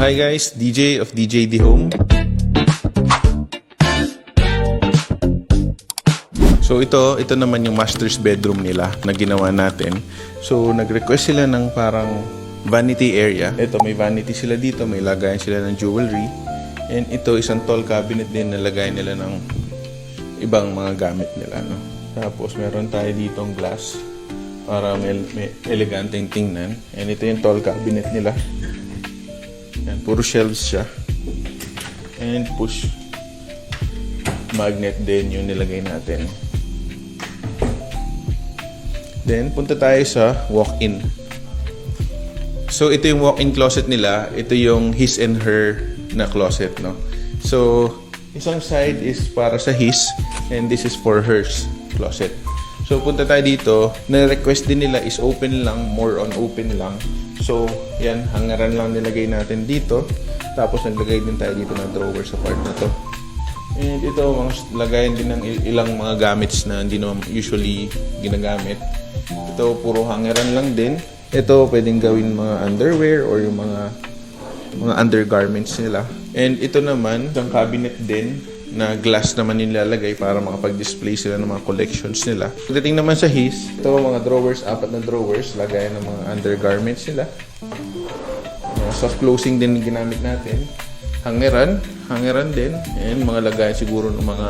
Hi guys, DJ of DJD Home. So ito naman yung master's bedroom nila na ginawa natin. So nag-request sila ng parang vanity area. Ito, may vanity sila dito, may lagayan sila ng jewelry. And ito, isang tall cabinet din na lagayan nila ng ibang mga gamit nila, no? Tapos meron tayo ditong glass para may eleganteng tingnan. And ito yung tall cabinet nila. Yan, puro shelves siya. And push magnet din yung nilagay natin. Then, punta tayo sa walk-in. So, ito yung walk-in closet nila. Ito yung his and her na closet, no? So, isang side is para sa his and this is for hers closet. So, punta tayo dito. Na-request din nila is open lang, more on open lang. So, yan, hangaran lang nilagay natin dito. Tapos, naglagay din tayo dito ng drawer sa part na to. And ito, mga lagayan din ng ilang mga gamits na hindi naman usually ginagamit. Ito, puro hangaran lang din. Ito, pwedeng gawin mga underwear or yung mga undergarments nila. And ito naman, isang cabinet din na glass naman nilalagay para makapag-display sila ng mga collections nila. Pagdating naman sa his, ito mga drawers, 4 na drawers, lagayan ng mga undergarments nila. Soft closing din ginamit natin. Hangeran din, and mga lagayan siguro ng mga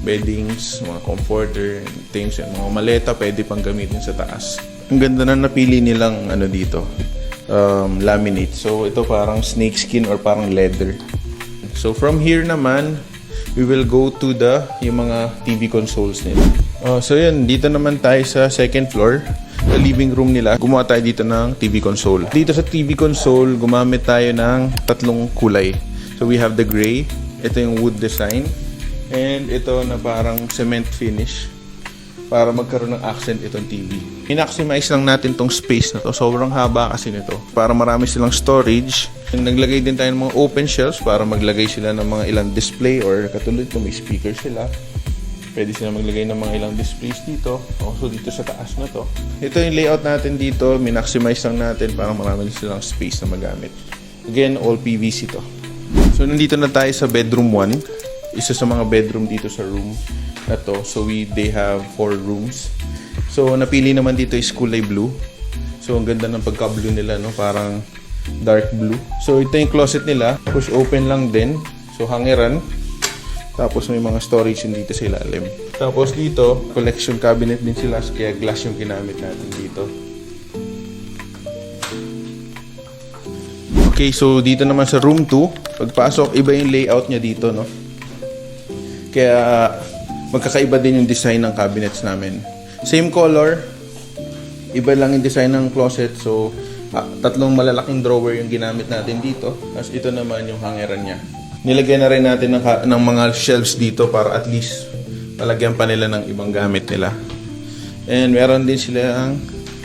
beddings, mga comforter, things, and mga maleta pwede pang gamitin sa taas. Ang ganda na napili nilang dito, laminate. So ito parang snakeskin or parang leather. So from here naman, we will go to yung mga TV consoles nila. So yun, dito naman tayo sa second floor, sa living room nila. Gumawa tayo dito ng TV console. Dito sa TV console, gumamit tayo ng 3 kulay. So we have the gray, ito yung wood design, and ito na parang cement finish para magkaroon ng accent itong TV. I-maximize lang natin tong space na to. Sobrang haba kasi nito. Para marami silang storage. Naglagay din tayo ng mga open shelves para maglagay sila ng mga ilang display or katulad ito may speaker sila. Pwede sila maglagay ng mga ilang displays dito. Also dito sa taas na to. Ito yung layout natin dito. Min-maximize lang natin para marami silang space na magamit. Again, all PVC to. So nandito na tayo sa bedroom 1. Isa sa mga bedroom dito sa room na to. So they have 4 rooms. So napili naman dito is kulay blue. So ang ganda ng pagka-blue nila, no? Parang dark blue. So ito yung closet nila. Push open lang din. So hangeran. Tapos may mga storage din dito sa ilalim. Tapos dito, collection cabinet din sila. Kaya glass yung ginamit natin dito. Okay, so dito naman sa room 2. Pagpasok, iba yung layout niya dito, no? Kaya magkakaiba din yung design ng cabinets namin. Same color, iba lang yung design ng closet. So, 3 malalaking drawer yung ginamit natin dito. Tapos ito naman yung hangeran niya. Nilagyan na rin natin ng mga shelves dito para at least palagyan pa nila ng ibang gamit nila. And meron din sila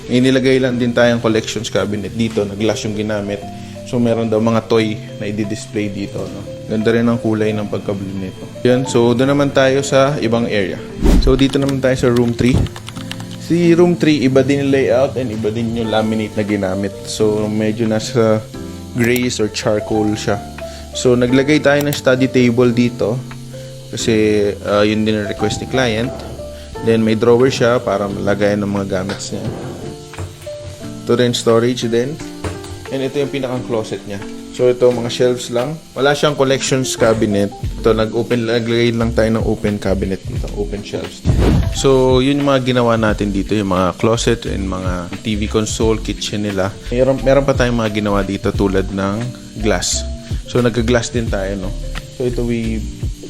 inilagay lang din tayong collections cabinet dito. Nag-glass yung ginamit. So, meron daw mga toy na i-display dito, no? Ganda rin ang kulay ng pagka-blue nito. Yan. So, doon naman tayo sa ibang area. So, dito naman tayo sa room 3. Si room 3, iba din yung layout and iba din yung laminate na ginamit. So, medyo nasa grayish or charcoal siya. So, naglagay tayo ng study table dito. Kasi, yun din ang request ni client. Then, may drawer siya para malagayan ng mga gamits niya. Ito rin storage din. And ito yung pinakang closet niya. So ito mga shelves lang. Wala siyang collections cabinet. Ito naglagay lang tayo ng open cabinet dito, open shelves. So yun yung mga ginawa natin dito, yung mga closet and mga TV console, kitchen nila. Meron pa tayong mga ginawa dito tulad ng glass. So nagka-glass din tayo, no. So ito we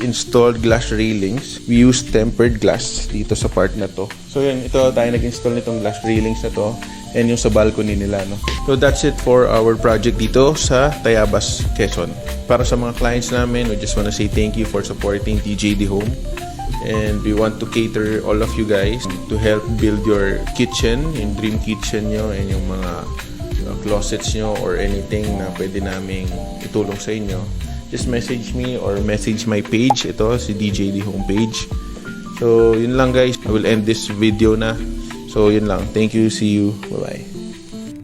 installed glass railings. We used tempered glass dito sa part na to. So yun, ito tayo nag-install nitong glass railings na to. And yung sa balcony nila, no? So that's it for our project dito sa Tayabas, Quezon. Para sa mga clients namin, we just want to say thank you for supporting DJD Home. And we want to cater all of you guys to help build your kitchen, yung dream kitchen nyo, and yung mga closets nyo or anything na pwede naming itulong sa inyo. Just message me or message my page. Ito, si DJD Home page. So, yun lang guys. I will end this video na. So, yun lang. Thank you. See you. Bye-bye.